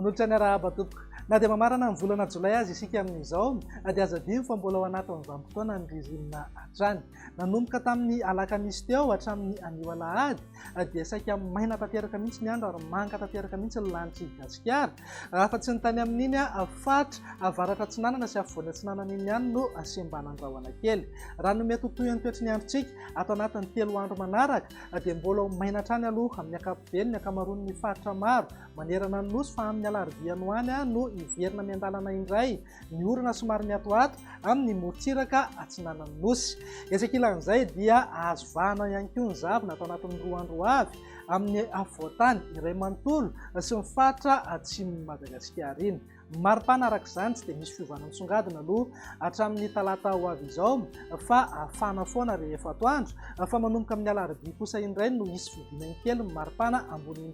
manolotra ny arahaba tompoko na dia mamarana ny volana jolay azy isika amin'izao dia aza dimy fa mbola ao anatin'ny vanim-potoana ny ririnina hatrany nanomboka tamin'ny alakamisy teo hatramin'ny anio alahady dia saika maina tanteraka mihitsy ny andro ary manga tanteraka mihitsy ny lanitra gasikara raha tsy ny tany amin'iny fatra avaratra atsinanana sy afovoany atsinanana iny ihany no asembanandrahoana kely raha no mety hotoy ny toetry ny androtsika ato anatin'ny 3 andro manaraka dia mbola maina hatrany aloha amin'ny ankapobeny ny ankamaroan'ny faritra maro manerana ny nosy fa amin'ny alarobia noany no iverina miandalana indray ny orana somary miatoato amin'ny morontsiraka atsinanany nosy esakilan'izay dia azo vahana ihany koa ny zavona atao anatin'ny 2 andro avy amin'ny avoatany iray manontolo sy ny faritra atsimon'ny Madagasikara iny maripana araka izany tsy dia misy fiovana misongadina aloha hatramin'ny talata ho avy izao fa afana foana rehefa atoandro fa manomboka amin'ny alarobia kosa indray no hisy fiodinany kely ny maripana ambony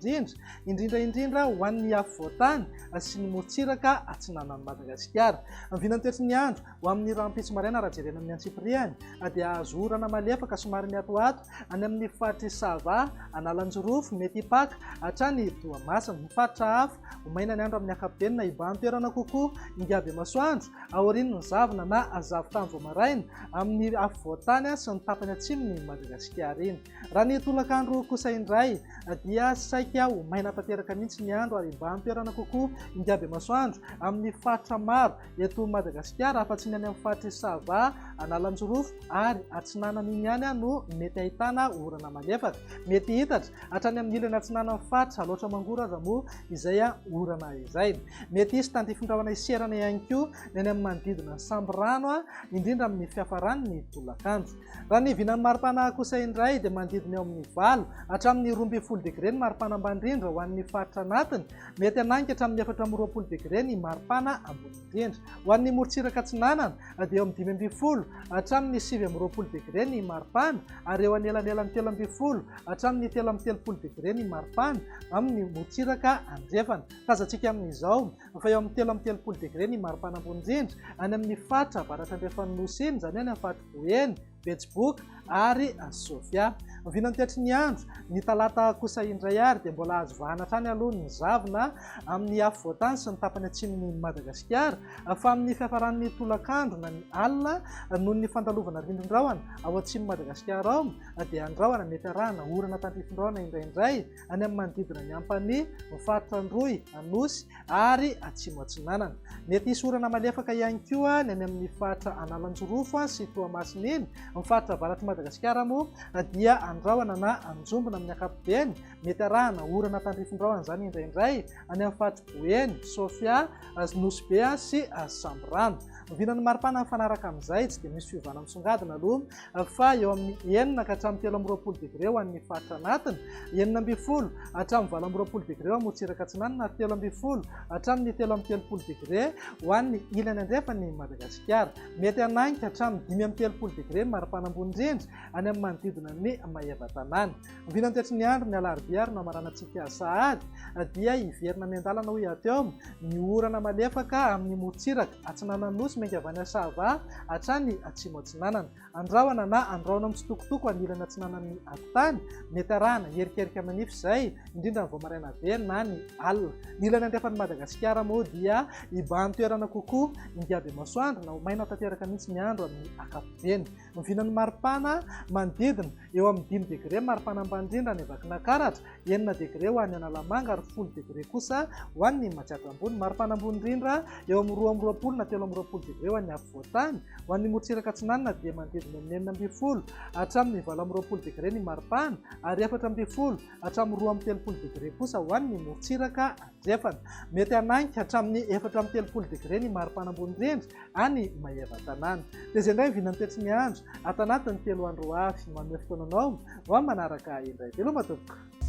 indrindra ho an'ny avoatany sy ny morontsiraka atsinanan'ny Madagasikara vinany toetry ny andro ho amin'ny rampitso maraina raha jerena amin'ny antsipiriany dia azo orana malefaka somary miatoato any amin'ny faritra Sava Analanjorofo mety hipaka hatrany Toamasina ny faritra hafa homaina ny andro amin'ny ankapobeny na ibany toerana kokoa ingaby masoandro aorian'ny ny zavona na azavotany vao maraina amin'ny afovoantany sy ny tapany atsimon'ny Madagasikara iny raha ny tolakandro kosa indray dia saika ho maina tanteraka mihitsy ny andro ary ibany toerana kokoa ingaby masoandro amin'ny faritra maro eto Madagasikara afa-tsy ny any amin'ny faritra Sava Analanjorofo ary atsinanana iny ihany no mety ahitana orana malefaka mety hitatra hatrany amin'ny ilany atsinanana ny faritra loatra mangorana moa izay orana izay mety isy tanty findrahona iserana ihany koa ny any amin'ny manodidina ny samby rano indrindra amin'ny fiafarany ny tolakandro raha ny vinan'ny maripana kosa indray dia manodidina eo amin'ny 20 hatramin'ny 12 degré ny maripana ambany-drindra ho an'ny faritra anatiny mety anangy hatramin'ny 14 degré ny maripana ambony indrindra ho an'ny morontsiraka atsinanana dia eo amin'ny 15 hatramin'ny 17 degré ny maripana ary eo anelanelan'ny 13 hatramin'ny 13 degré ny maripana amin'ny morontsiraka andrefana tazantsika amin'izao fa eo amin'ny 13 degré ny maripana ambony indrindra any amin'ny faritra avaratra andrefan'ny nosy iny izany any amin'ny faritra Boeny Betsiboka ary Sofia vinany toetry ny andro ny talata kosa indray ary dia mbola azo vahana hatrany aloha ny zavona amin'ny afovoantany sy ny tapany atsimon'ny Madagasikara fa amin'ny fiafaran'ny tolakandro na ny alina noho ny fandalovana rindrin-drahona ao atsimon'ny Madagasikara ao dia andrahona mety arahana orana tandrifin-drahona indraindray any amin'ny manodidina ny ampany faritra Androy Anosy ary atsimo atsinanana mety hisy orana malefaka ihany koa ny any amin'ny faritra Analanjorofo sy Toamasina iny ny faritra avaratry Madagasikara moa dia andrahona na anjombona amin'ny ankapobeny mety arahana orana tandrifin-drahona izany indraindray any amin'ny faritra Boeny Sofia Nosy be sy Samborano vinan'ny maripana mifanaraka amin'izay tsy dia misy fiovana misongadina aloha fa eo amin'ny 9 ka hatramin'ny 13 degré ho an'ny faritra anatiny 9 hatramin'ny 20 degré ho morontsiraka atsinanana ary 13 hatramin'ny 13 degré ho an'ny ilany andrefany Madagasikara mety anangy hatramin'ny 13 degré maripana ambony indrindra any amin'ny manodidina ny Mahevatanana vinany toetry ny andro ny alarobia ary namaranantsika sahady dia iverina miandalana hoy ato eo ny orana malefaka amin'ny morontsiraka atsinanana nosy menga avy any Sava hatrany atsimo atsinanana andrahona na andrahona mitsitokotoko anilany atsinanan'ny antany mety arahana herikerika manify izay indrindra ny vao maraina be na ny alina ny ilany andrefan'ny Madagasikara moa dia ibany toerana kokoa ingaby masoandro na maina tanteraka mihitsy ny andro amin'ny ankapobeny vinan'ny maripana manodidina eo amin'ny 5 degré maripana ambany indrindra ny Vakinankaratra 9 degré ho an'ny Analamanga ary 10 degré kosa ho an'ny Matsiatra ambony maripana ambony indrindra eo amin'ny 12 na 13 degré ho an'ny afovoantany ho an'ny morontsiraka atsinanana dia manodidina amin'ny 9 hatramin'ny 17 degré ny maripana ary 14 hatramin'ny 13 degré kosa ho an'ny morontsiraka andrefana mety anangy hatramin'ny 13 degré ny maripana ambony indrindra any Mahevatanana dia izay indray vinany toetry ny andro ato anatin'ny 3 andro avy manome fotoananao ho amin'ny manaraka indray veloma tompoko.